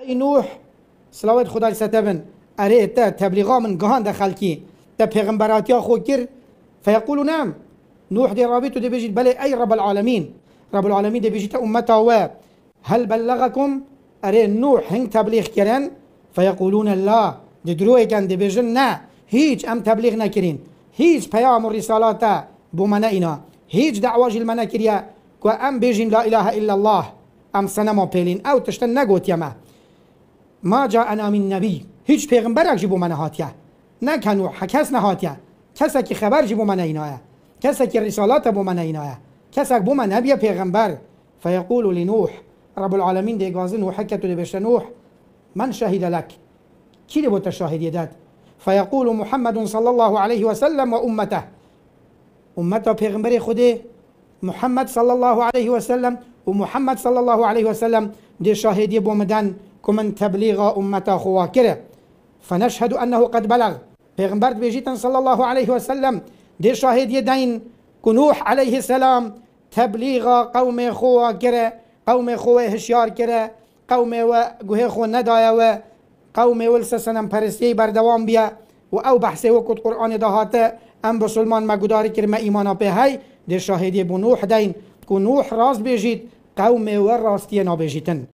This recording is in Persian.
ای نوح صلوات خدا ستبن اره تا تبلیغا من گهان دخل کی تا پیغمبراتیا خود کر فیقولو نعم. نوح دي رابطه دي بيجي بلي اي رب العالمين، رب العالمين دي بيجي تا امته و هل بلغكم اره نوح هنگ تبلیغ کرن فیقولون لا دي دروی کن دي بيجن نه هیچ ام تبلیغ نکرین، هیچ پیام و رسالات بو من اینا، هیچ دعواج المنا کریا که ام بيجين لا اله الا الله ام سنما پیلین او تشتن نگوت یما ما جاءنا من نبی هیچ پیغمبر جبو من هاتیه نکنو حکس نهاتیه کسی که خبر جبو من اینایه کسی که رسالات بو من اینایه کسی بو من نبی پیغمبر فیقول لنوح رب العالمین دی گازه نوح کتو دی بشت نوح من شهد لك کی دی بوتا شاهدی داد فیقول محمد صلی الله علیه وسلم و امته امته پیغمبر خوده محمد صلی الله علیه وسلم و محمد صلی الله علیه وسلم دی شاهدی بو مدن كمن تبليغ أمته خواكره فنشهد أنه قد بلغ پیغمبر بيجيتن صلى الله عليه وسلم دي شاهد يدين كنوح عليه السلام تبليغ قوم خواكره قوم خوه هشيار كره قوم وجوه خو ندايا و قوم ولسسنم پرستی بردوام بیا و او بحثه وقت قرآن دهاته ام بسلمان مگوداری کرد ما ایمانا به های دي شاهدی بنوح دين كنوح راست بيجيت قوم و راستی نابيجيتن